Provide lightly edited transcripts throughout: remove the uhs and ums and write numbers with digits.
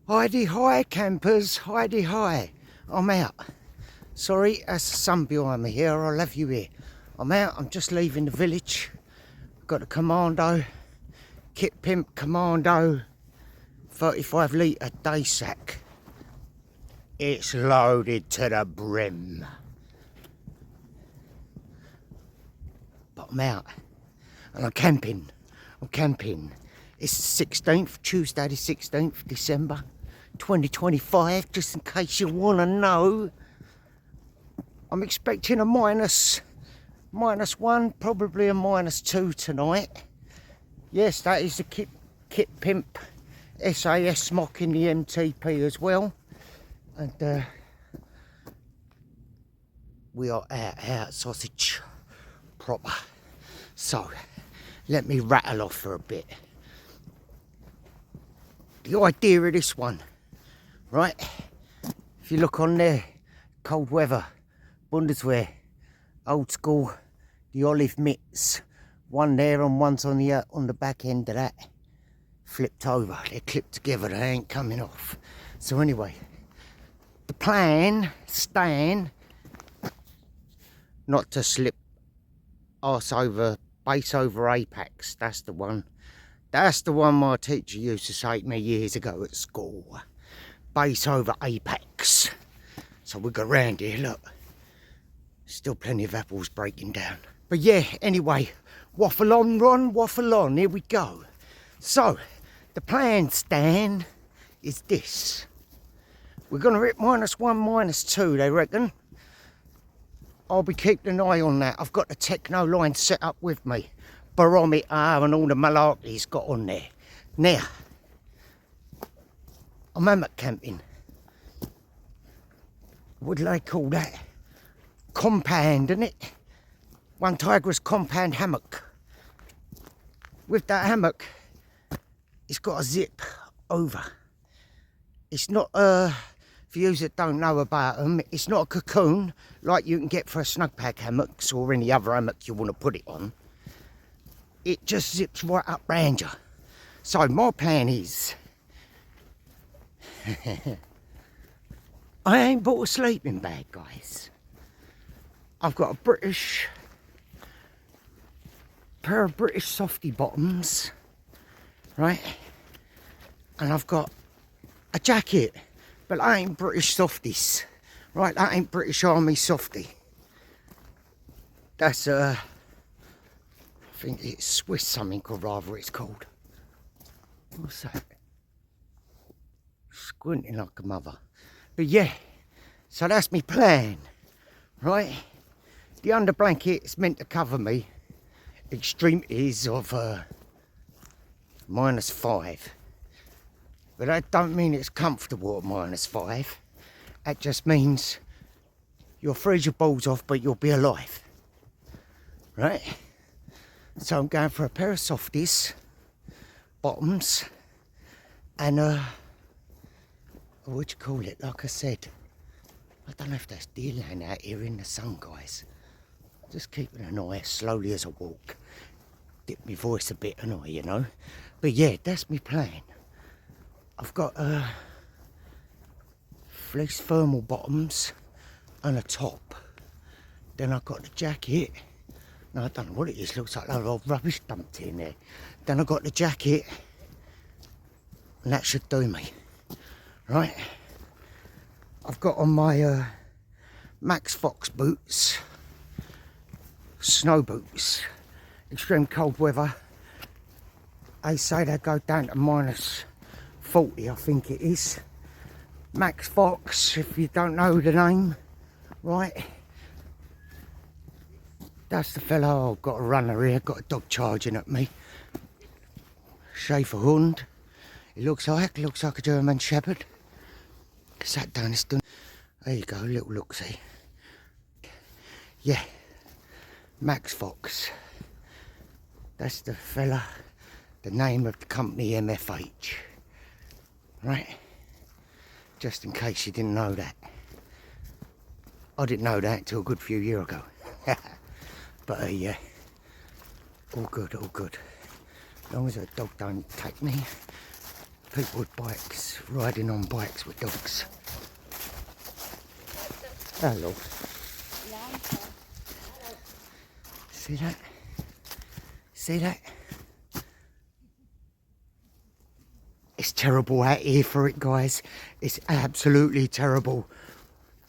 Heidi hi campers, Heidi hi. I'm out. Sorry, that's the sun behind me here, I'll have you here. I'm out, I'm just leaving the village. Got a Commando, Kit Pimp Commando 35 litre day sack. It's loaded to the brim. But I'm out and I'm camping. It's the 16th, Tuesday the 16th December 2025, just in case you want to know. I'm expecting a minus one, probably a -2 tonight. Yes, that is the Kit Pimp SAS mock in the MTP as well. And we are out sausage proper. So, let me rattle off for a bit. The idea of this one, right? If you look on there, cold weather, Bundeswehr, old school, the olive mitts, one there and one's on the back end of that, flipped over. They're clipped together. They ain't coming off. So anyway, the plan, Stan, not to slip base over apex. That's the one. That's the one my teacher used to say to me years ago at school. Base over apex. So we go round here, look. Still plenty of apples breaking down. But yeah, anyway, waffle on, Ron, waffle on. Here we go. So, the plan, Stan, is this. We're going to hit -1, -2, they reckon. I'll be keeping an eye on that. I've got the techno line set up with me. Barometer and all the malarkey's got on there. Now, I'm hammock camping. What do they call that? Compound, isn't it? One Tigris compound hammock. With that hammock, it's got a zip over. It's not, for you that don't know about them, it's not a cocoon like you can get for a snug pack hammocks or any other hammock you want to put it on. It just zips right up round you. So my plan is, I ain't bought a sleeping bag, guys. I've got a pair of British softy bottoms, right? And I've got a jacket, but I ain't British softies, right? That ain't British Army softy. That's I think it's Swiss something or rather it's called. What's that? Squinting like a mother. But yeah, so that's my plan, right? The under blanket is meant to cover me extremities of -5. But that don't mean it's comfortable at -5. That just means you'll freeze your balls off, but you'll be alive, right? So I'm going for a pair of softies, bottoms, and what do you call it? Like I said, I don't know if that's deerland out here in the sun, guys. Just keeping an eye slowly as I walk. Dip my voice a bit, and you know. But yeah, that's my plan. I've got fleece thermal bottoms and a top. Then I've got the jacket. No, I don't know what it is. Looks like a lot of rubbish dumped in there. Then I've got the jacket, and that should do me, right? I've got on my Max Fox boots, snow boots, extreme cold weather. They say they go down to -40, I think it is. Max Fox, if you don't know the name, right? That's the fellow. I've got a runner here, got a dog charging at me. Schäfer Hund. It looks like a German Shepherd. Sat down, it's done. There you go, little look-see. Yeah, Max Fox. That's the fella, the name of the company MFH. Right? Just in case you didn't know that. I didn't know that until a good few years ago. But yeah, all good, all good. As long as a dog don't take me. People with bikes, riding on bikes with dogs. Hello. See that? See that? It's terrible out here for it, guys. It's absolutely terrible.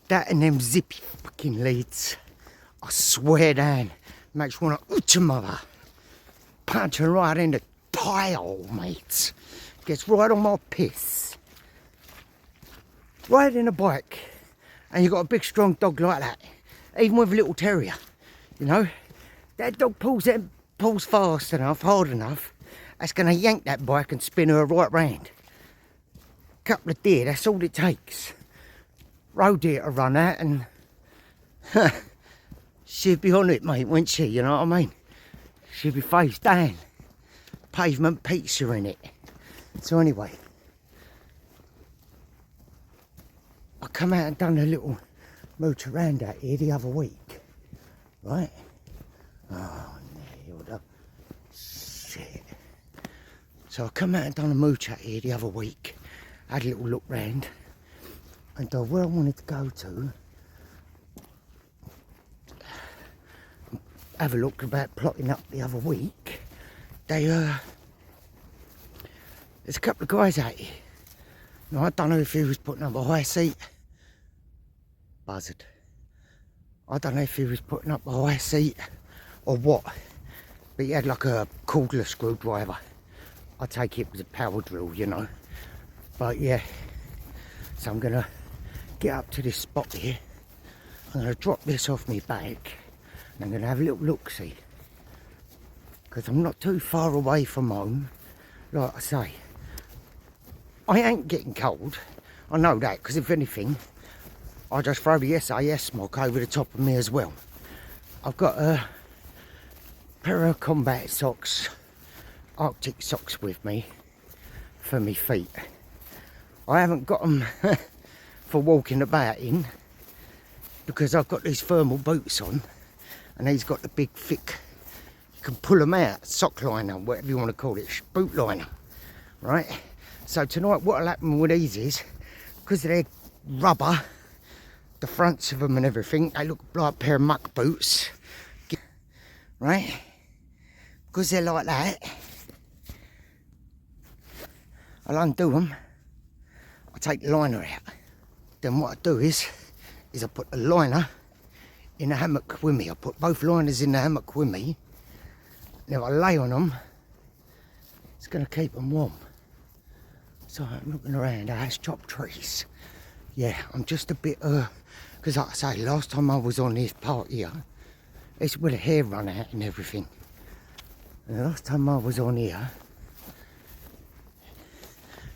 That and them zippy fucking leads. I swear down. Makes you want to oot your mother. Punch her right in the tile, mate. Gets right on my piss. Riding a bike. And you've got a big strong dog like that. Even with a little terrier. You know? That dog pulls fast enough, hard enough. That's going to yank that bike and spin her right round. Couple of deer, that's all it takes. Road deer to run out and she'd be on it, mate, wouldn't she? You know what I mean? She'd be face down. Pavement pizza in it. So anyway, I come out and done a little mooch around out here the other week. Right? Oh, no, shit. So I come out and done a mooch out here the other week. Had a little look round. And where I wanted to go to, have a look about plotting up the other week. There's a couple of guys out here. Now I don't know if he was putting up a high seat. Buzzard. I don't know if he was putting up a high seat or what. But he had like a cordless screwdriver. I take it was a power drill, you know. But yeah. So I'm gonna get up to this spot here. I'm gonna drop this off my back. And I'm gonna have a little look-see. Because I'm not too far away from home. Like I say. I ain't getting cold. I know that, because if anything, I just throw the SAS smoke over the top of me as well. I've got a pair of combat socks, Arctic socks with me for me feet. I haven't got them for walking about in because I've got these thermal boots on and these got the big thick, you can pull them out, sock liner, whatever you want to call it, boot liner, right? So tonight what'll happen with these is, because they're rubber, the fronts of them and everything, they look like a pair of muck boots, right? Because they're like that, I'll undo them, I take the liner out. Then what I do is I put the liner in the hammock with me. I put both liners in the hammock with me. Now I lay on them, it's going to keep them warm. So I'm looking around, there's chopped trees. Yeah, I'm just a bit, because like I say, last time I was on this part here, it's where the hair run out and everything. And the last time I was on here,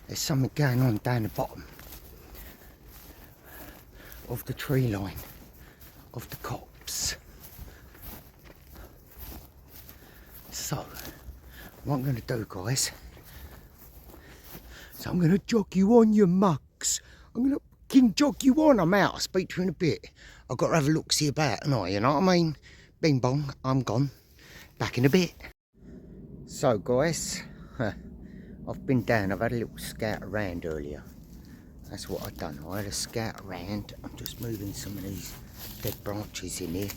there's something going on down the bottom of the tree line, of the copse. So, what I'm going to do, guys, so I'm going to jog you on, you mucks. I'm going to fucking jog you on. I'm out. I'll speak to you in a bit. I've got to have a look-see about tonight, you know what I mean? Bing bong, I'm gone. Back in a bit. So, guys, I've been down. I've had a little scout around earlier. That's what I've done. I had a scout around. I'm just moving some of these dead branches in here.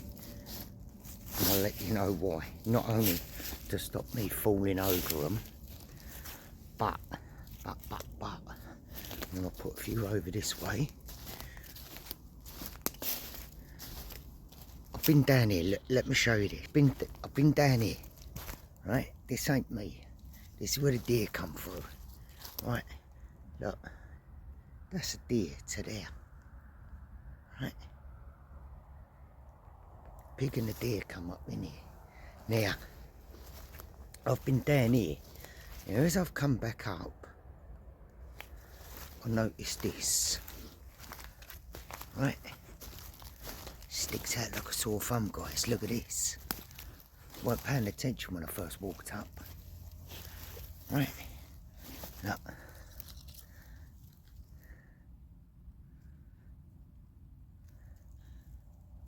And I'll let you know why. Not only to stop me falling over them, but I'm going to put a few over this way. I've been down here, let me show you this. I've been down here, right? This ain't me. This is where the deer come through, right? Look, that's a deer to there, right? Pig and the deer come up in here. Now, I've been down here. Now, as I've come back up, I noticed this, right? Sticks out like a sore thumb, guys. Look at this. weren't paying attention when I first walked up. Right, look.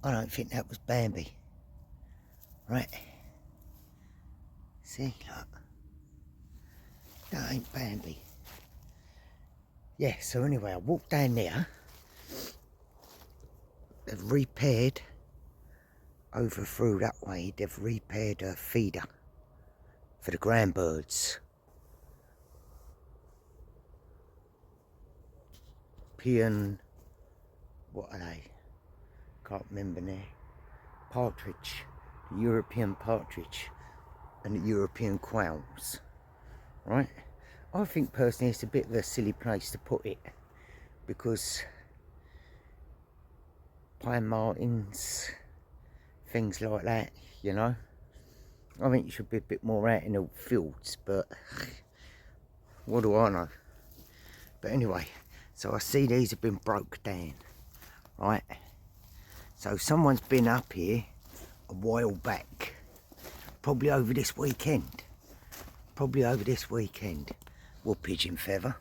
I don't think that was Bambi. Right. See, look. That ain't Bambi. Yeah, so anyway, I walked down there. They've repaired, over through that way, they've repaired a feeder for the ground birds. European, what are they? Can't remember now. Partridge, the European partridge and the European quails, right? I think personally it's a bit of a silly place to put it, because pine martins, things like that, you know. I think you should be a bit more out in the fields, but what do I know? But anyway, so I see these have been broke down, right? So someone's been up here a while back, probably over this weekend. Well, pigeon feather.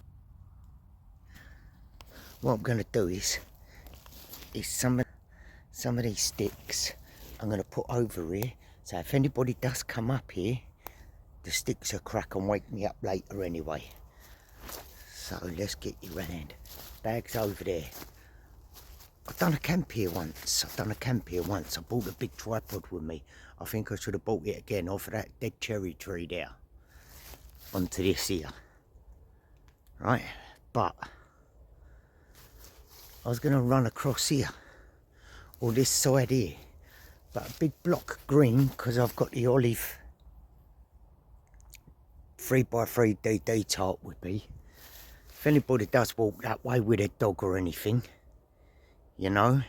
What I'm going to do is some of these sticks I'm going to put over here, so if anybody does come up here, the sticks will crack and wake me up later anyway. So let's get you round. Bag's over there. I've done a camp here once. I brought a big tripod with me. I think I should have bought it again off of that dead cherry tree there. Onto this here. Right, but I was going to run across here, or this side here, but a big block of green, because I've got the olive 3x3 DD tarp with me. If anybody does walk that way with a dog or anything, you know,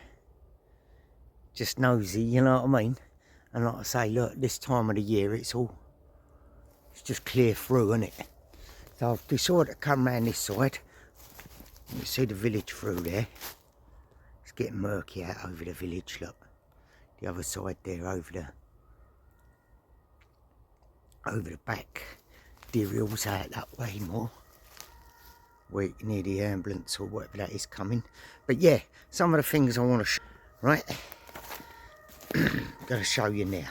just nosy, you know what I mean? And like I say, look, this time of the year it's just clear through, isn't it? So I've decided to come round this side. You see the village through there. It's getting murky out over the village, look. The other side there, over the back. Deer Hill's out that way more. Where you can hear the ambulance or whatever that is coming. But yeah, some of the things I want to show, right? Gotta show you now.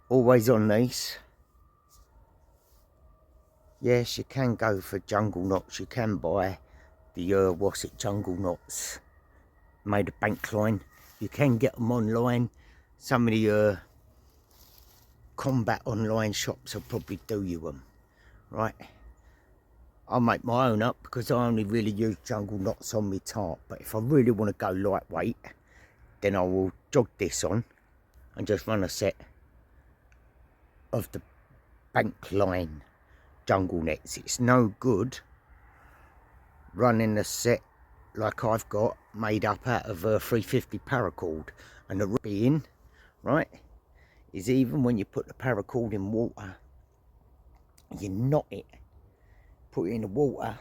Always on these. Yes, you can go for jungle knots. You can buy the what's it, jungle knots made of bank line. You can get them online. Some of the combat online shops will probably do you them, right? I'll make my own up because I only really use jungle knots on my tarp. But if I really want to go lightweight, then I will jog this on and just run a set of the bank line jungle nets. It's no good running a set like I've got made up out of a 350 paracord. And the being, right, is even when you put the paracord in water, you knot it, put it in the water,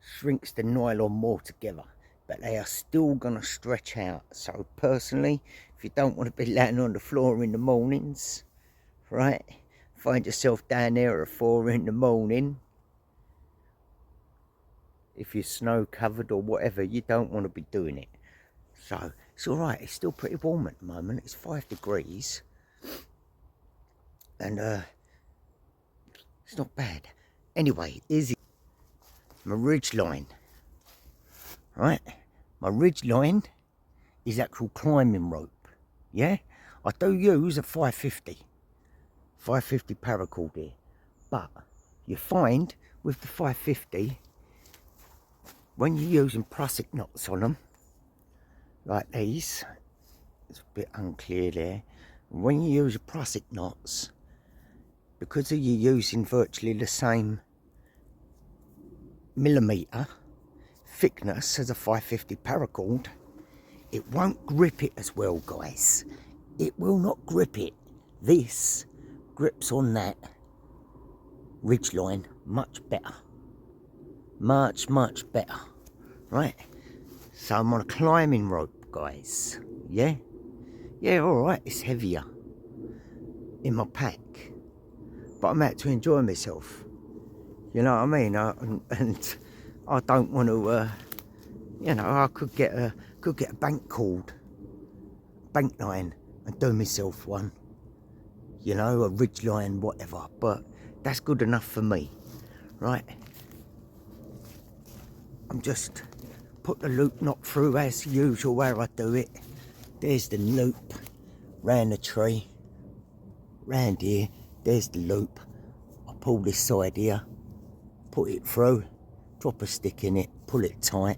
shrinks the nylon more together, but they are still going to stretch out. So personally, if you don't want to be laying on the floor in the mornings, right, find yourself down there at 4 in the morning, if you're snow covered or whatever, you don't want to be doing it. So it's all right. It's still pretty warm at the moment. It's 5 degrees, and it's not bad. Anyway, here's my ridge line, right? My ridge line is actual climbing rope. Yeah, I do use a 550 paracord here, but you find with the 550, when you're using prusik knots on them, like these, it's a bit unclear there. When you use prusik knots, because you're using virtually the same millimetre thickness as a 550 paracord, it won't grip it as well, guys. It will not grip it. This grips on that ridge line much better. Much better, right? So I'm on a climbing rope, guys. Yeah, Yeah, alright, it's heavier in my pack, but I'm out to enjoy myself. You know what I mean? And I don't want to, you know, I could get a bank line and do myself one. You know, a ridge line, whatever. But that's good enough for me, right? I'm just put the loop knot through as usual where I do it. There's the loop, round the tree, round here. There's the loop. I pull this side here, put it through, drop a stick in it, pull it tight.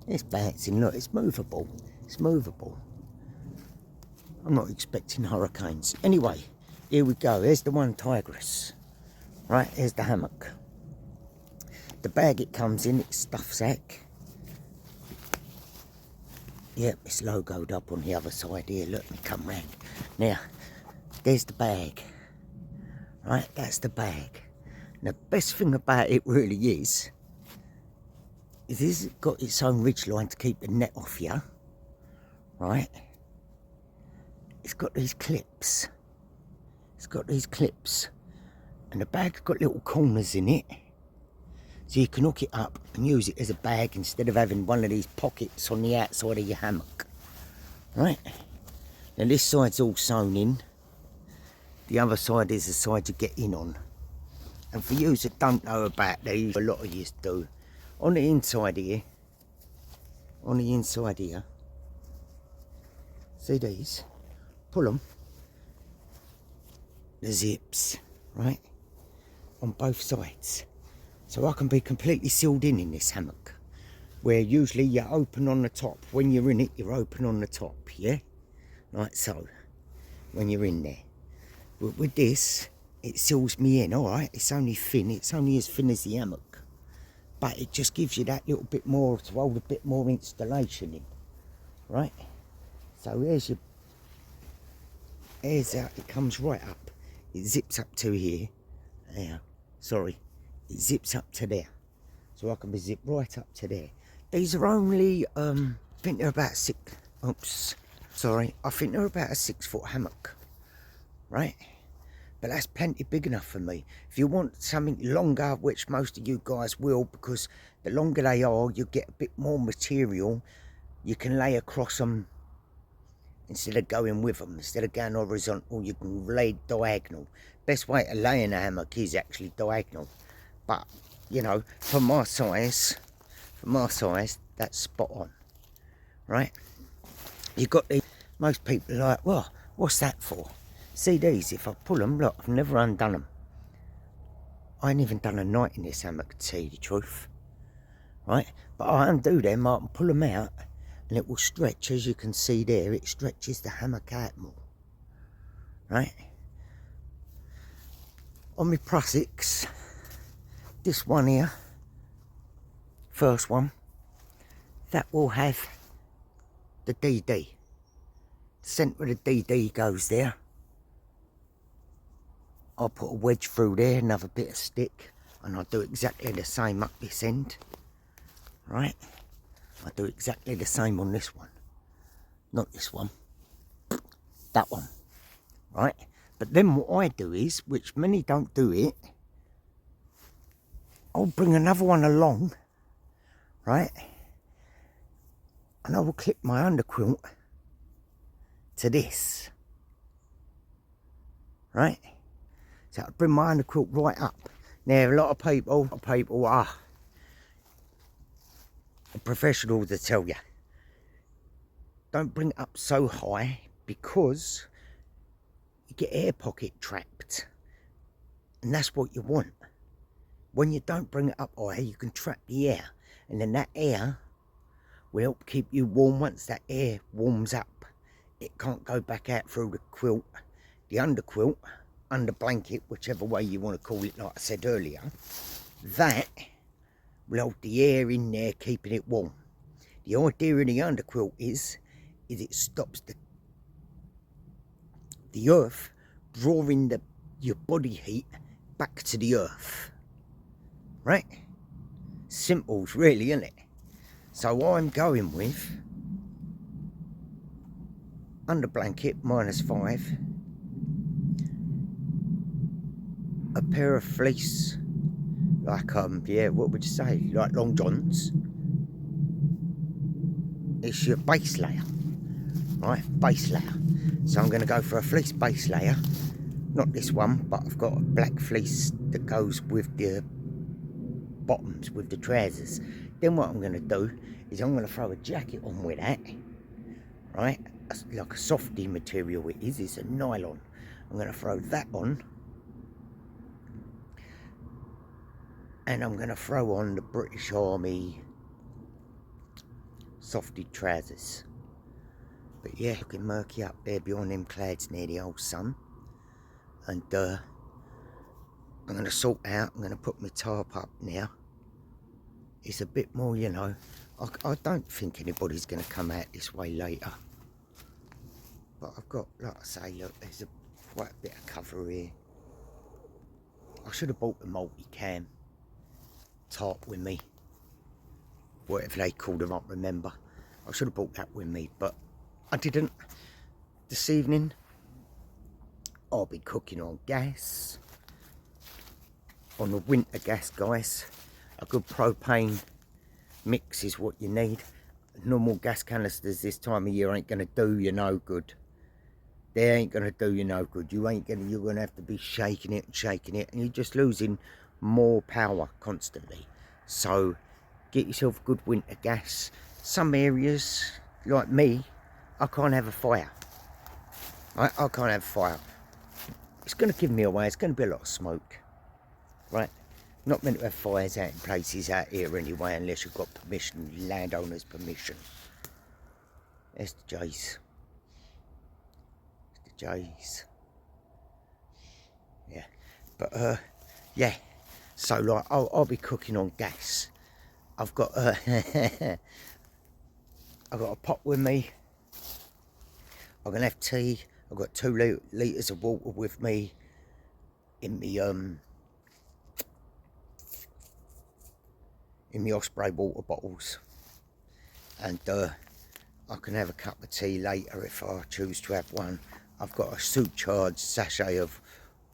It's bouncing, look, it's movable. It's movable. I'm not expecting hurricanes. Anyway, here we go. Here's the one tigress. Right, here's the hammock. The bag it comes in, it's stuff sack. Yep, it's logoed up on the other side here. Look, me come round. Now, there's the bag. Right, that's the bag. And the best thing about it really is it's got its own ridge line to keep the net off you. Right? It's got these clips. It's got these clips. And the bag's got little corners in it. So you can hook it up and use it as a bag instead of having one of these pockets on the outside of your hammock. Right? Now this side's all sewn in. The other side is the side you get in on. And for you that don't know about these, a lot of you do. On the inside here, see these? Pull them. The zips, right? On both sides. So I can be completely sealed in this hammock. Where usually you're open on the top. When you're in it, you're open on the top, yeah? Like so, when you're in there. But with this, it seals me in, alright? It's only thin, it's only as thin as the hammock. But it just gives you that little bit more, to hold a bit more installation in. Right? So here's how it comes right up. It zips up to here. There. Sorry. It zips up to there. So I can be zipped right up to there. These are only, I think they're about I think they're about a 6 foot hammock. Right? But that's plenty big enough for me. If you want something longer, which most of you guys will, because the longer they are, you get a bit more material. You can lay across them instead of going with them. Instead of going horizontal, you can lay diagonal. Best way to lay in a hammock is actually diagonal. But, you know, for my size, that's spot on. Right? You got these, most people are like, well, what's that for? See these, if I pull them, look, I've never undone them. I ain't even done a night in this hammock, to tell you the truth. Right? But I undo them, I can pull them out, and it will stretch, as you can see there, it stretches the hammock out more. Right? On my Prussics, this one here, first one, that will have the DD. The centre of the DD goes there. I'll put a wedge through there, another bit of stick, and I'll do exactly the same up this end. Right? I'll do exactly the same on this one. Not this one. That one. Right? But then what I do is, which many don't do it, I'll bring another one along, right? And I will clip my underquilt to this. Right? So I'll bring my underquilt right up. Now, a lot of people are professionals to tell you, don't bring it up so high because you get air pocket trapped. And that's what you want. When you don't bring it up high, you can trap the air. And then that air will help keep you warm. Once that air warms up, it can't go back out through the quilt, the underquilt, under blanket, whichever way you want to call it, like I said earlier. That will hold the air in there, keeping it warm. The idea of the underquilt is it stops the earth drawing your body heat back to the earth. Right? Simples, really, isn't it? So I'm going with under blanket, -5. A pair of fleece, like, yeah, what would you say? Like long johns. It's your base layer, right? Base layer. So I'm going to go for a fleece base layer. Not this one, but I've got a black fleece that goes with the bottoms, with the trousers. Then what I'm going to do is I'm going to throw a jacket on with that, right? Like a softy material it is. It's a nylon. I'm going to throw that on. And I'm going to throw on the British Army softy trousers. But yeah, looking murky up there behind them clouds near the old sun. And I'm going to sort out, I'm going to put my tarp up now. It's a bit more, you know, I don't think anybody's going to come out this way later. But I've got, like I say, look, there's quite a bit of cover here. I should have bought the multi-cam tarp with me. Whatever they call them, I don't remember. I should have bought that with me, but I didn't. This evening, I'll be cooking on gas. On the winter gas, guys. A good propane mix is what you need. Normal gas canisters this time of year ain't going to do you no good. They ain't going to do you no good. You're going to have to be shaking it, and you're just losing more power constantly. So get yourself good winter gas. Some areas, like me, I can't have a fire. I can't have a fire. It's going to give me away. It's going to be a lot of smoke. Right? Not meant to have fires out in places out here anyway, unless you've got permission, landowner's permission. There's the J's. There's the J's. Yeah. But, yeah. So, like, I'll be cooking on gas. I've got I've got a pot with me. I'm gonna have tea. I've got 2 litres of water with me in my Osprey water bottles, and I can have a cup of tea later if I choose to have one. I've got a supercharged sachet of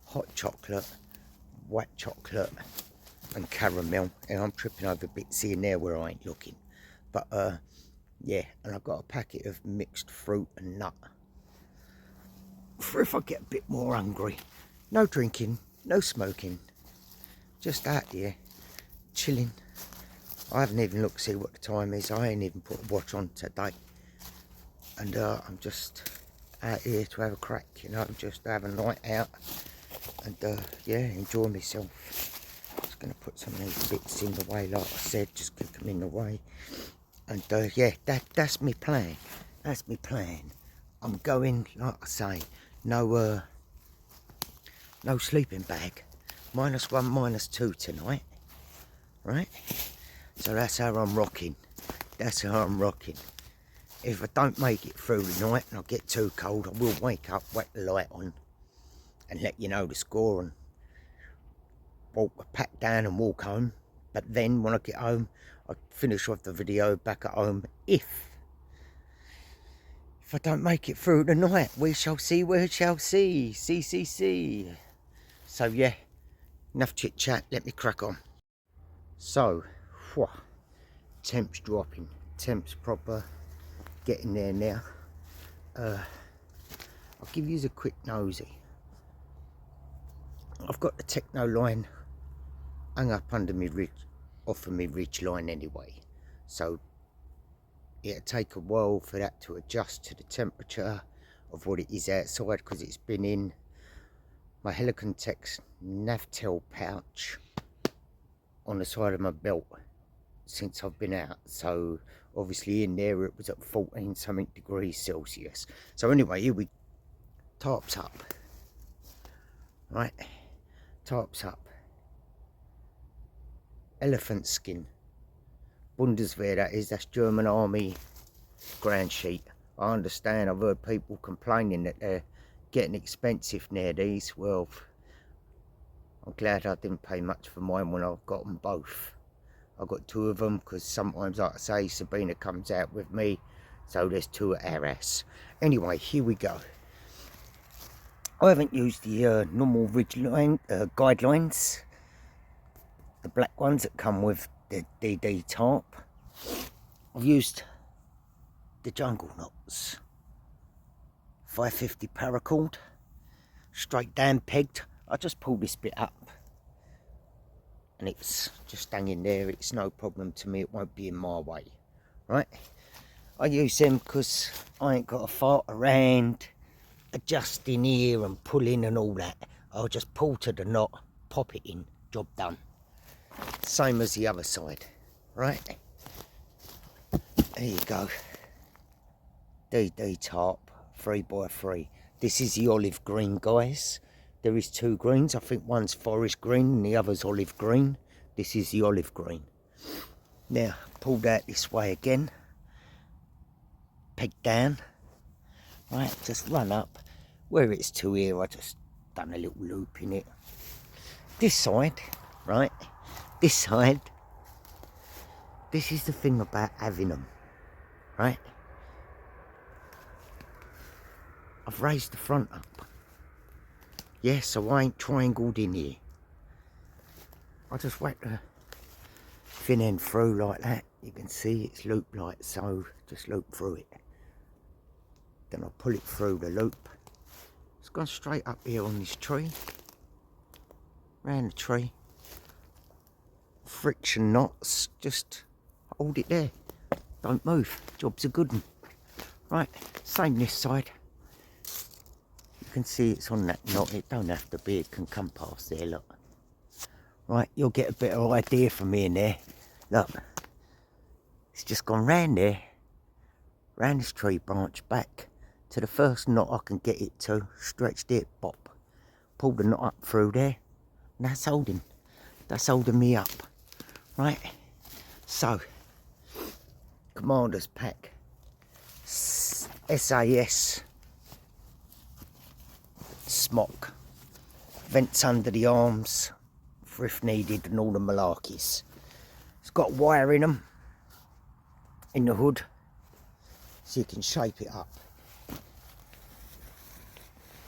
hot chocolate, white chocolate and caramel, and I'm tripping over bits here and there where I ain't looking, but yeah, and I've got a packet of mixed fruit and nut for if I get a bit more hungry. No drinking, no smoking, just out here chilling. I haven't even looked to see what the time is. I ain't even put a watch on today, and I'm just out here to have a crack, you know, just have a night out and yeah, enjoy myself. Just gonna put some of these bits in the way, like I said, just kick them in the way. And yeah, that's my plan. That's my plan. I'm going, like I say, no sleeping bag. -1, -2 tonight, right? So that's how I'm rocking. That's how I'm rocking. If I don't make it through the night and I get too cold, I will wake up, whack the light on, and let you know the score and pack down and walk home. But then when I get home, I finish off the video back at home. If I don't make it through the night, we shall see, we shall see. See. So yeah, enough chit chat, let me crack on. So, whew, temps dropping, temps proper getting there now. I'll give you a quick nosy. I've got the Techno line hung up under me ridge, off of my ridge line anyway, so it'll take a while for that to adjust to the temperature of what it is outside, because it's been in my Helicon Tex Navtel pouch on the side of my belt since I've been out. So obviously in there it was at 14 something degrees Celsius. So anyway, here we tarps up, right? Tarps up. Elephant skin, Bundeswehr that is, that's German Army ground sheet. I understand, I've heard people complaining that they're getting expensive nowadays. Well, I'm glad I didn't pay much for mine when I've got them both. I've got 2 of them because sometimes, like I say, Sabina comes out with me, so there's 2 at our house. Anyway, here we go. I haven't used the normal ridgeline guidelines, the black ones that come with the DD tarp. I've used the Jungle Knots 550 paracord, straight down pegged. I just pulled this bit up and it's just hanging there. It's no problem to me, it won't be in my way, right? I use them because I ain't got to fart around adjusting here and pulling and all that. I'll just pull to the knot, pop it in, job done. Same as the other side, right? There you go. DD tarp 3x3. This is the olive green, guys. There is two greens. I think one's forest green and the other's olive green. This is the olive green. Now, pull that this way again. Peg down. Right, just run up. Where it's to here, I just done a little loop in it. This side, right? This side. This is the thing about having them, right? I've raised the front up. Yeah, so I ain't triangled in here. I just whack the thin end through like that. You can see it's looped like so. Just loop through it. Then I'll pull it through the loop. It's gone straight up here on this tree. Round the tree. Friction knots. Just hold it there. Don't move. Job's a good one. Right, same this side. You can see it's on that knot. It don't have to be. It can come past there, look. Right, you'll get a better idea from me in there. Look. It's just gone round there. Round this tree branch back to the first knot I can get it to. Stretched it, bop. Pull the knot up through there. And that's holding. That's holding me up. Right? So, Commander's Pack. SAS. Smock. Vents under the arms. For if needed and all the malarkeys. It's got wire in them. In the hood. So you can shape it up.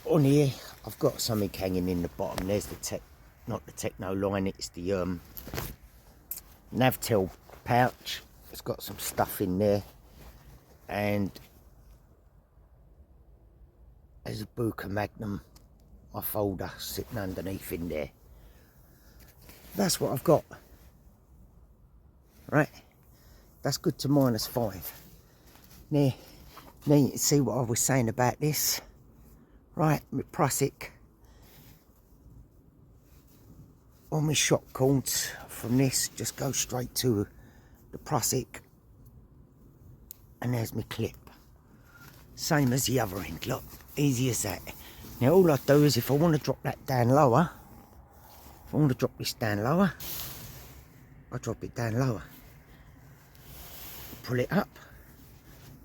On here, I've got something hanging in the bottom. There's the not the Techno line, it's the Navtel pouch. It's got some stuff in there. And there's a Buka Magnum, my folder sitting underneath in there. That's what I've got. Right? That's good to -5. Now you can see what I was saying about this. Right, my Prusik. All my shock cords from this just go straight to the Prusik. And there's my clip. Same as the other end, look. Easy as that. Now all I do is if I want to drop that down lower, if I want to drop this down lower, I drop it down lower. Pull it up.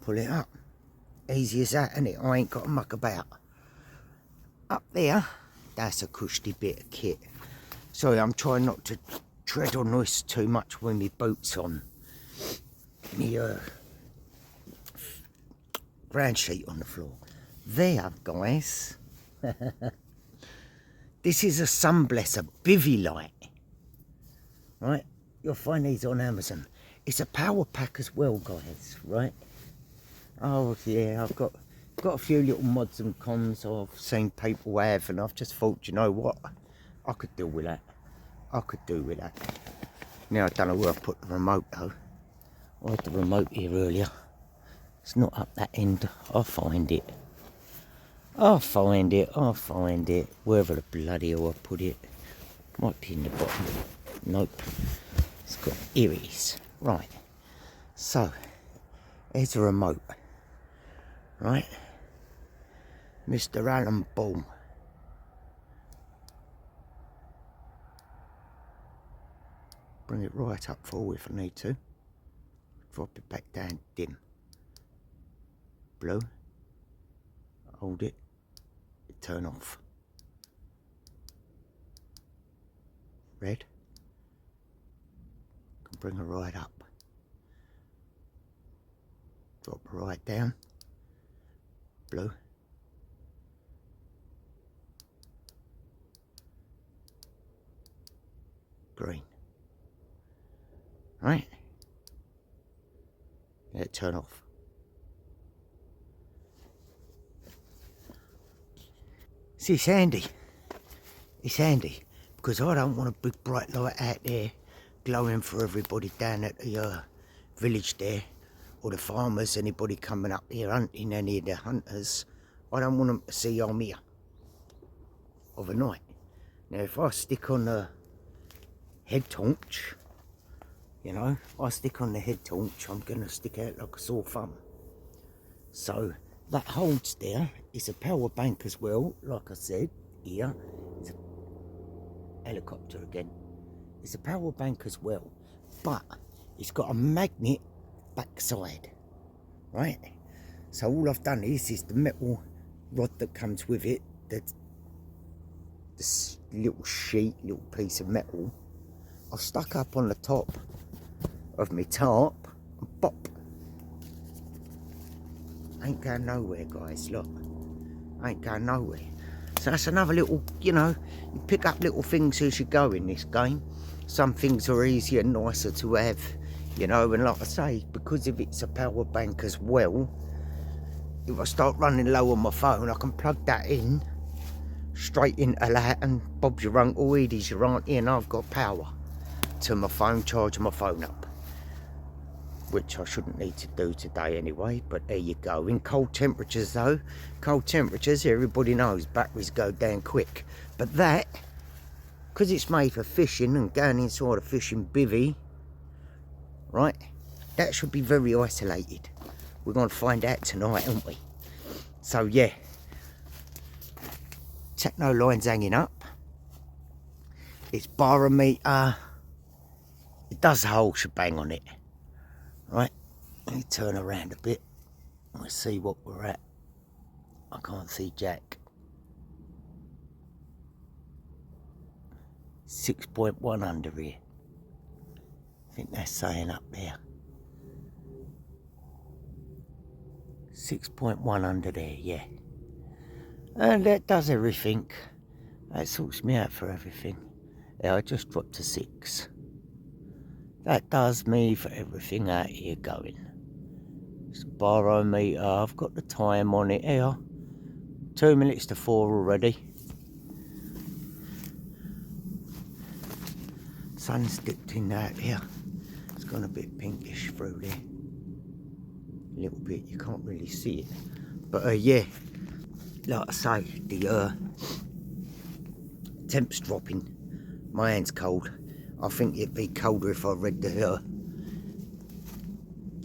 Pull it up. Easy as that, innit? I ain't got to muck about. Up there, that's a cushy bit of kit. Sorry, I'm trying not to tread on this too much with my boots on. The ground sheet on the floor. There, guys. This is a Sunblesser bivy light. Right? You'll find these on Amazon. It's a power pack as well, guys. Right? Oh, yeah, I've got a few little mods and cons I've seen people have, and I've just thought, you know what, I could deal with that. I could do with that. Now I don't know where I put the remote though. I had the remote here earlier. It's not up that end. I'll find it. I'll find it. I'll find it. Wherever the bloody hell I put it. Might be in the bottom. Nope. It's got, here it is. Right. So, here's the remote. Right. Mr. Alan Ball. Bring it right up full if I need to. Drop it back down dim. Blue. Hold it. Turn off. Red. Can bring it right up. Drop it right down. blue. Green. Right? Let it turn off. See, it's handy. It's handy because I don't want a big bright light out there glowing for everybody down at the village there, or the farmers, anybody coming up here hunting, any of the hunters. I don't want them to see I'm here of a night. Now if I stick on the head torch, you know, I stick on the head torch, I'm going to stick out like a sore thumb. So that holds there. It's a power bank as well, like I said, here. It's a helicopter again. It's a power bank as well, but it's got a magnet backside, right? So all I've done is the metal rod that comes with it, this little piece of metal, I've stuck up on the top of my tarp and pop. Ain't going nowhere, guys, look. Ain't going nowhere. So that's another little, you know, you pick up little things as you go in this game. Some things are easier and nicer to have, you know, and like I say, because if it's a power bank as well, if I start running low on my phone, I can plug that in straight into that, and Bob's your uncle, Edie's your auntie, and I've got power to my phone, charging my phone up. Which I shouldn't need to do today anyway, but there you go. In cold temperatures though, cold temperatures, everybody knows batteries go down quick. But that, because it's made for fishing and going inside a fishing bivvy, right, that should be very isolated. We're going to find out tonight, aren't we? So yeah, techno line's hanging up. It's barometer. It does the whole shebang on it. Right, let me turn around a bit and we'll see what we're at. I can't see Jack. 6.1 under here. I think that's saying up there. 6.1 under there, yeah. And that does everything. That sorts me out for everything. Yeah, I just dropped to 6. That does me for everything out here going. It's a barometer. I've got the time on it here. 2 minutes to 4 already. Sun's dipped in out here. It's gone a bit pinkish through there. A little bit, you can't really see it. But yeah, like I say, the temp's dropping. My hand's cold. I think it'd be colder if I read the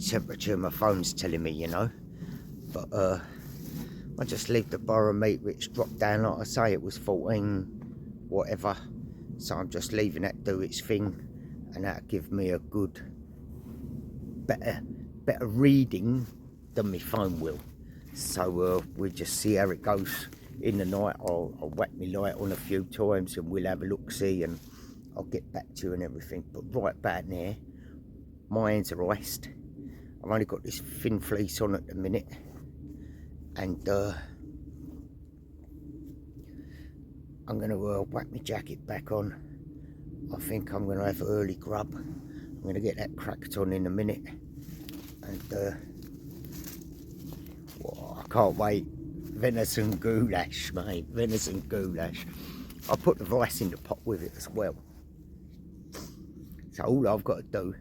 temperature my phone's telling me, you know. But I just leave the barometer, it's dropped down, like I say, it was 14 whatever. So I'm just leaving that do its thing, and that'll give me a good, better reading than my phone will. So we'll just see how it goes in the night. I'll whack my light on a few times and we'll have a look-see, and I'll get back to you and everything. But right back there, my hands are iced. I've only got this thin fleece on at the minute, and I'm going to whack my jacket back on. I think I'm going to have an early grub. I'm going to get that cracked on in a minute, and well, I can't wait. Venison goulash, mate, venison goulash. I'll put the rice in the pot with it as well. So all I've got to do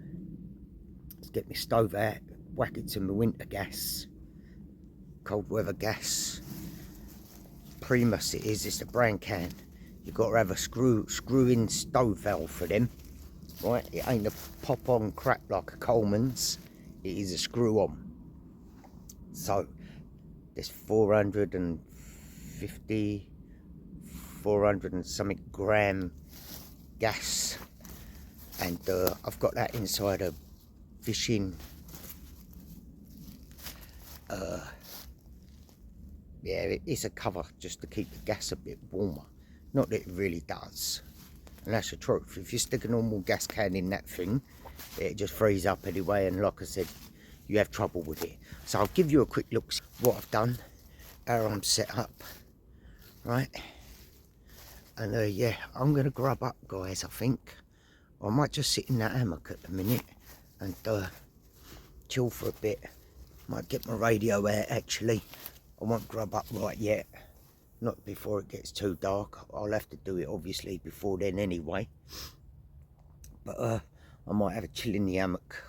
is get my stove out, whack it to my winter gas, cold weather gas. Primus it is, it's a brand can. You've got to have a screw-in stove valve for them, right? It ain't a pop-on crap like a Coleman's, it is a screw-on. So there's 400 and something gram gas, and I've got that inside a fishing yeah, it's a cover just to keep the gas a bit warmer. Not that it really does, and that's the truth. If you stick a normal gas can in that thing, it just frees up anyway, and like I said, you have trouble with it. So I'll give you a quick look what I've done. how I'm set up, right? And yeah, I'm gonna grub up, guys. I think I might just sit in that hammock at the minute and chill for a bit. Might get my radio out actually. I won't grub up right yet, not before it gets too dark. I'll have to do it obviously before then anyway, but I might have a chill in the hammock.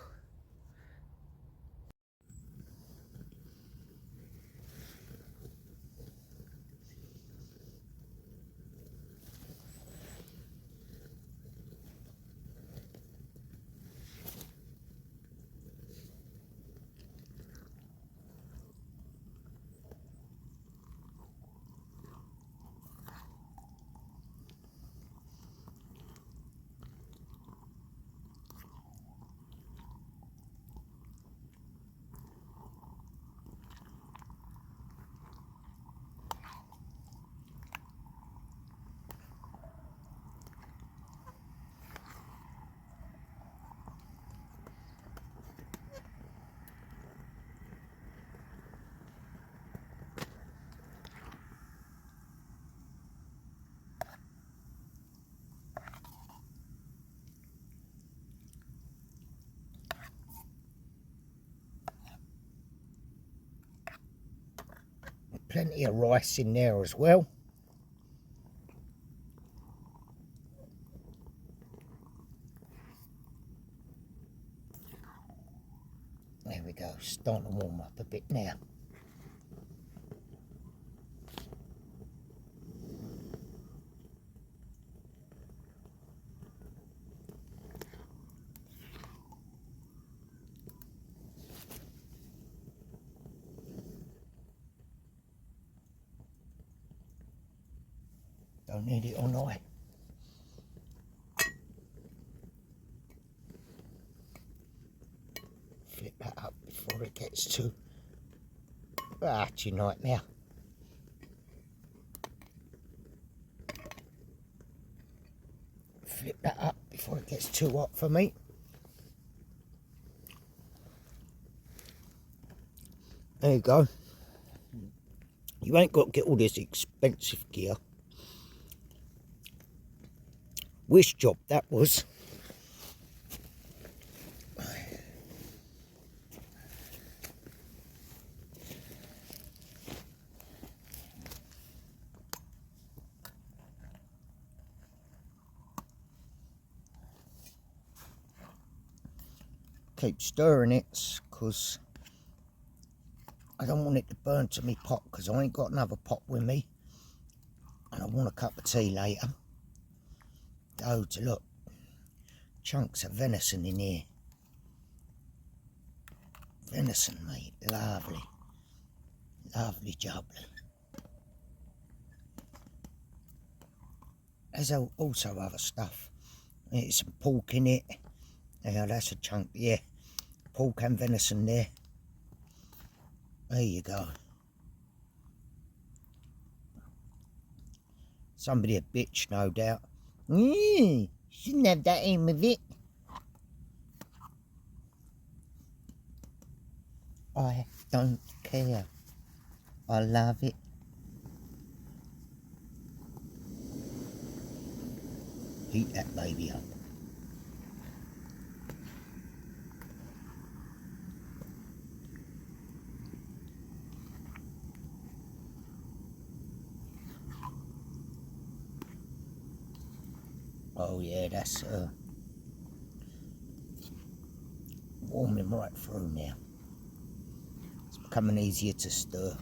Plenty of rice in there as well. There we go, starting to warm up a bit now. Don't need it all night. Flip that up before it gets too tonight now. Flip that up before it gets too hot for me. There you go. You ain't got to get all this expensive gear. Wish job that was. Keep stirring it because I don't want it to burn to me pot, because I ain't got another pot with me and I want a cup of tea later. Oh, to look, chunks of venison in here. Venison, mate, lovely, lovely jubbly. There's also other stuff. There's some pork in it. Yeah, that's a chunk, yeah. Pork and venison there. There you go. Somebody a bitch, no doubt. Shouldn't have that in with it. I don't care. I love it. Heat that baby up. Oh yeah, that's warming right through now. It's becoming easier to stir.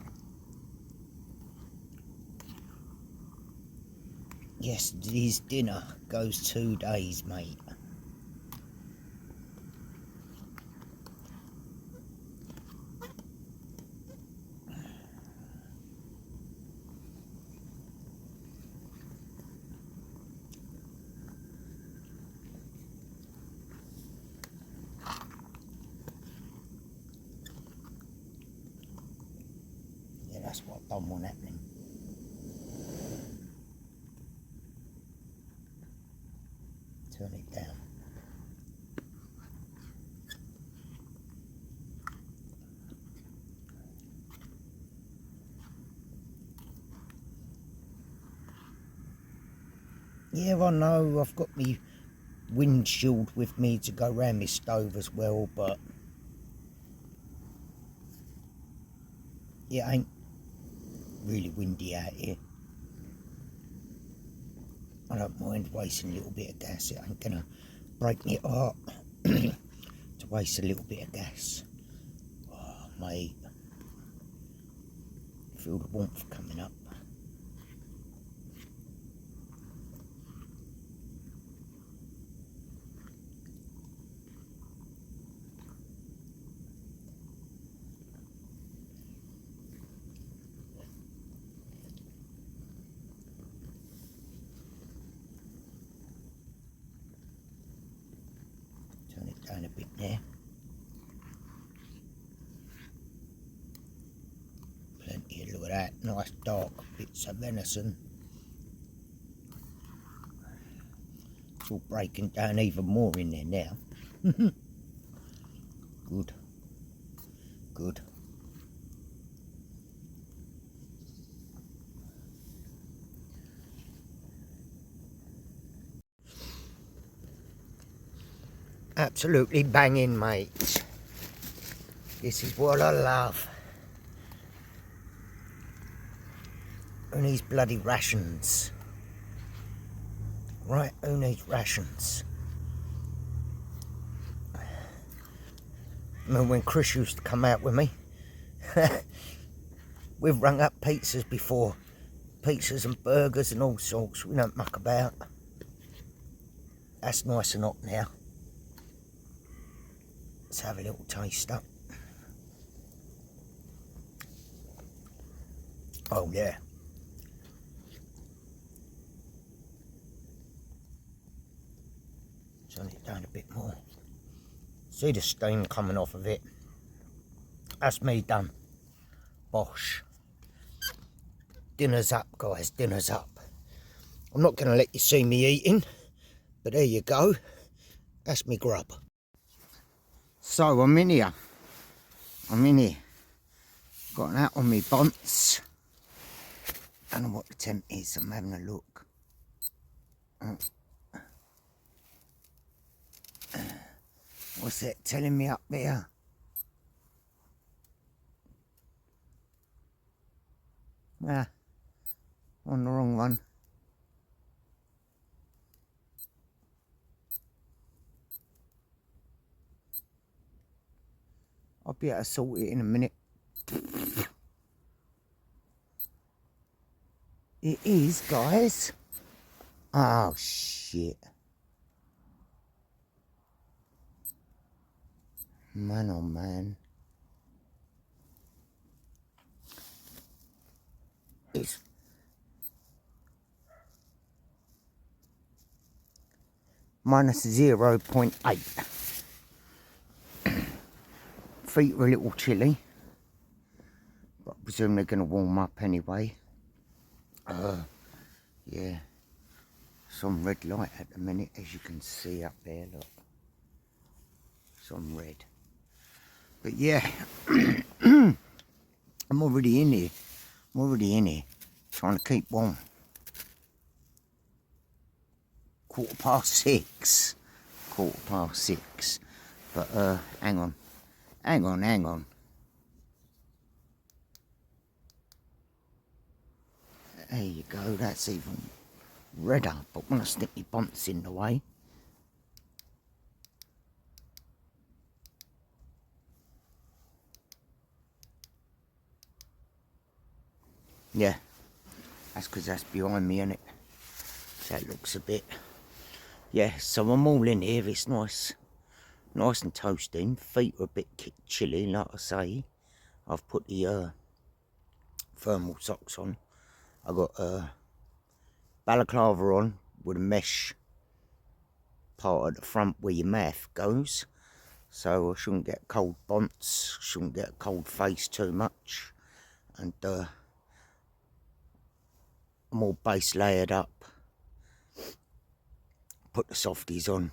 Yesterday's dinner goes 2 days, mate. Yeah, that's what I don't want happening. Turn it down. Yeah, I know, I've got my windshield with me to go round my stove as well, but it ain't really windy out here. I don't mind wasting a little bit of gas, it ain't gonna break me heart to waste a little bit of gas. Oh, mate, feel the warmth coming up. Turn it down a bit there. Plenty, look at that, nice dark bits of venison. It's all breaking down even more in there now. Good, good. Absolutely banging, mate. This is what I love. Who needs bloody rations? Right, who needs rations? I remember when Chris used to come out with me. We've rung up pizzas before. Pizzas and burgers and all sorts. We don't muck about. That's nice and hot now. Let's have a little taste up. Oh yeah. Turn it down a bit more. See the steam coming off of it. That's me done. Bosh. Dinner's up, guys, dinner's up. I'm not going to let you see me eating, but there you go. That's me grub. So I'm in here. Got that on me bunts. Don't know what the temp is, I'm having a look. What's it telling me up there? Ah, on the wrong one. I'll be able to sort it in a minute. It is, guys. Oh, shit. Man, oh, man. It's minus 0.8. Feet are a little chilly, but I presume they're going to warm up anyway. Yeah, some red light at the minute, as you can see up there, look. Some red. But yeah, I'm already in here. Trying to keep warm. 6:15. 6:15. But hang on. There you go, that's even redder, but when I stick my bunts in the way. Yeah, that's because that's behind me, innit? So it looks a bit. Yeah, so I'm all in here, it's nice and toasting. Feet are a bit chilly, like I say. I've put the thermal socks on. I've got balaclava on with a mesh part at the front where your mouth goes. So I shouldn't get cold bunts, shouldn't get a cold face too much. And I'm all base layered up. Put the softies on,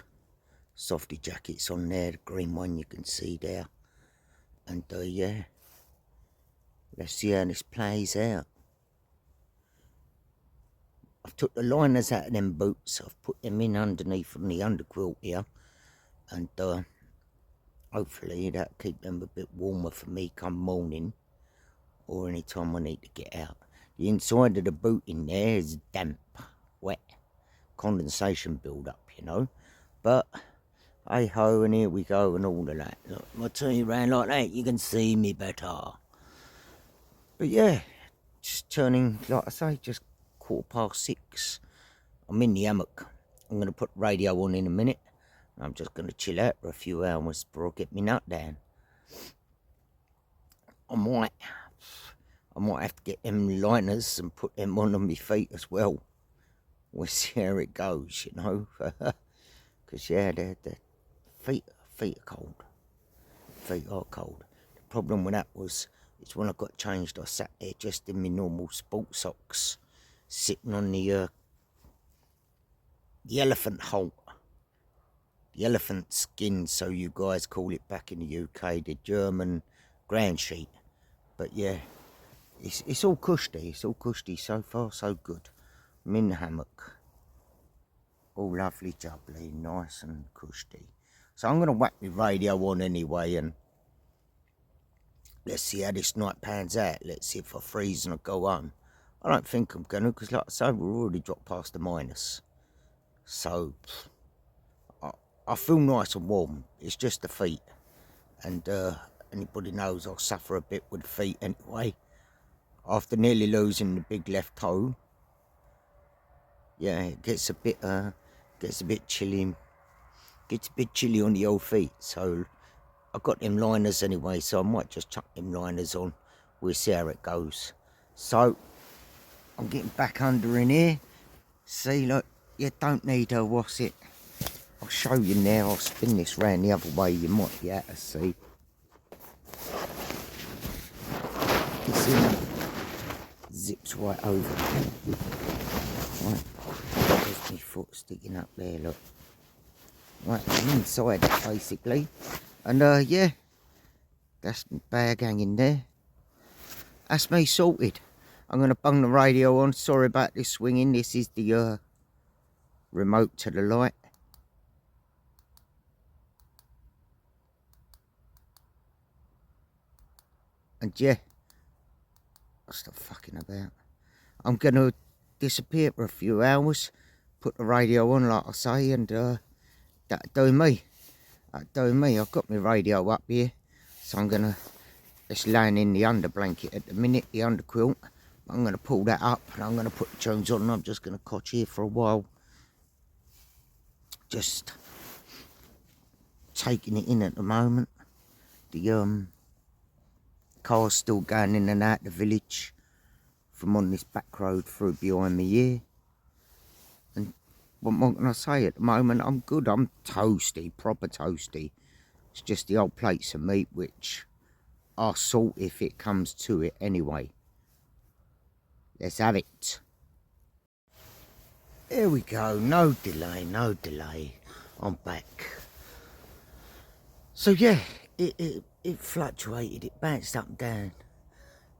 softy jackets on there, the green one you can see there. And yeah, let's see how this plays out. I I've took the liners out of them boots. I've put them in underneath from the underquilt here. And hopefully that'll keep them a bit warmer for me come morning. Or any time I need to get out. The inside of the boot in there is damp, wet. Condensation build up, you know. But hey ho, and here we go and all of that. Look, if I turn you around like that, you can see me better. But yeah, just turning, like I say, just 6:15. I'm in the hammock. I'm going to put the radio on in a minute. I'm just going to chill out for a few hours before I get my nut down. I might have to get them liners and put them on my feet as well. We'll see how it goes, you know. Because, yeah, the feet are cold. Feet are cold. The problem with that is when I got changed, I sat there just in my normal sports socks, sitting on the elephant halt. The elephant skin, so you guys call it back in the UK, the German ground sheet. But, yeah. It's all cushy, so far so good. I'm in the hammock. All lovely jubbly, nice and cushy. So I'm going to whack my radio on anyway and let's see how this night pans out. Let's see if I freeze and I go home. I don't think I'm going to, because like I say, we've already dropped past the minus. So I feel nice and warm. It's just the feet. And anybody knows I suffer a bit with the feet anyway. After nearly losing the big left toe, yeah, it gets a bit chilly. Gets a bit chilly on the old feet. So I got them liners anyway, so I might just chuck them liners on. We'll see how it goes. So I'm getting back under in here. See, look, you don't need to what's it. I'll show you now. I'll spin this round the other way. You might be able to see. It's in. Zips right over. Right, there's my foot sticking up there, look. Right, I'm inside it basically. And yeah, that's my bag hanging there. That's me sorted. I'm going to bung the radio on. Sorry about this swinging. This is the remote to the light. And yeah, I'll stop fucking about. I'm going to disappear for a few hours, put the radio on like I say, and that'll do me. That'll do me. I've got my radio up here, so I'm going to, it's laying in the under blanket at the minute, the under quilt. I'm going to pull that up and I'm going to put the tunes on and I'm just going to cotch here for a while. Just taking it in at the moment. The car's still going in and out the village from on this back road through behind me here. And what more can I say? At the moment I'm good. I'm toasty, proper toasty. It's just the old plates of meat which I'll sort if it comes to it anyway. Let's have it. Here we go. No delay, no delay. I'm back. So yeah, it fluctuated. It bounced up and down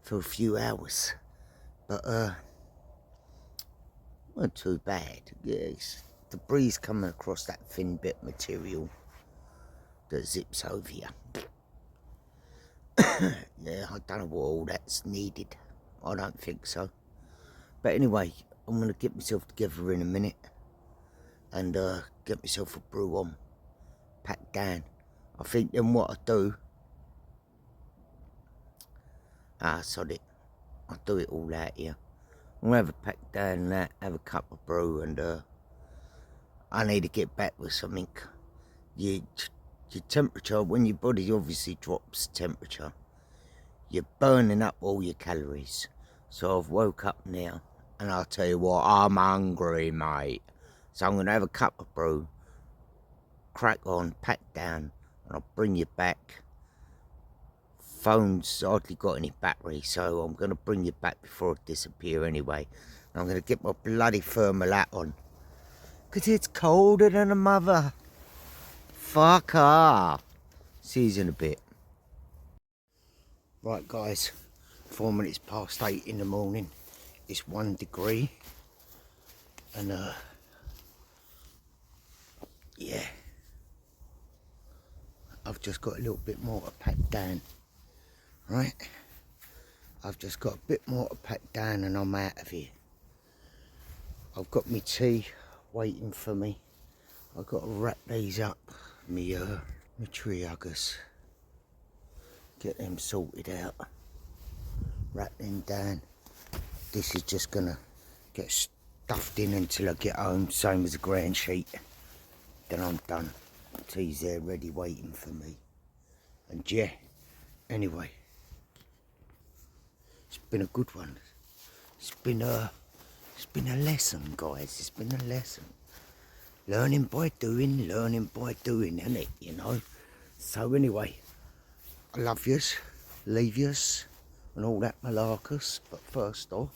for a few hours. But not too bad. Yes, the breeze coming across that thin bit of material that zips over you. Yeah, I don't know what all that's needed. I don't think so. But anyway, I'm going to get myself together in a minute and get myself a brew on, pack down. I think then what I do, sod it, I'll do it all out here. I'm going to have a pack down and that, have a cup of brew, and I need to get back with something. Your temperature, when your body obviously drops temperature, you're burning up all your calories. So I've woke up now, and I'll tell you what, I'm hungry, mate. So I'm going to have a cup of brew, crack on, pack down, and I'll bring you back. Phone's hardly got any battery, so I'm going to bring you back before I disappear anyway. And I'm going to get my bloody thermal hat on, because it's colder than a mother. Fuck off. See you in a bit. Right guys, 4 minutes past 8 in the morning. It's 1 degree. And yeah, I've just got a little bit more to pack down, right? I've just got a bit more to pack down and I'm out of here. I've got my tea waiting for me. I've got to wrap these up, my tree huggers. Get them sorted out. Wrap them down. This is just gonna get stuffed in until I get home, same as a ground sheet. Then I'm done. Tea's there ready waiting for me. And yeah, anyway, it's been a good one. It's been a lesson, guys. It's been a lesson. Learning by doing, isn't it, you know? So anyway, I love yous, leave yous, and all that malarkers. But first off,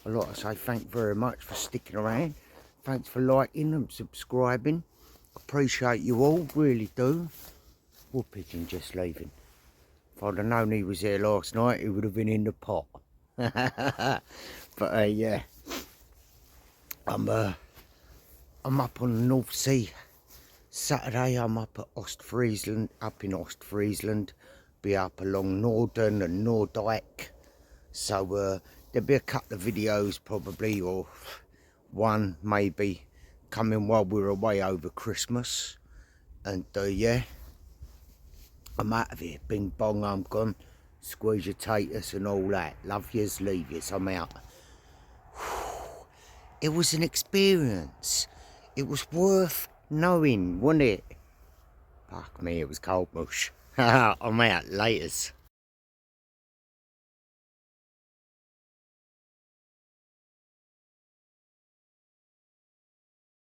I'd like to say thank you very much for sticking around. Thanks for liking and subscribing. Appreciate you all, really do. Wood pigeon just leaving. If I'd have known he was here last night, he would have been in the pot. But yeah, I'm up on the North Sea. Saturday I'm up at Ostfriesland, up in Ostfriesland. Be up along Norden and Nordyke. So there'll be a couple of videos probably, or one maybe, coming while we're away over Christmas. And yeah, I'm out of here. Bing bong, I'm gone. Squeeze your taters and all that. Love yous, leave yous, I'm out. It was an experience. It was worth knowing, wasn't it? Fuck me, it was cold mush. I'm out, laters.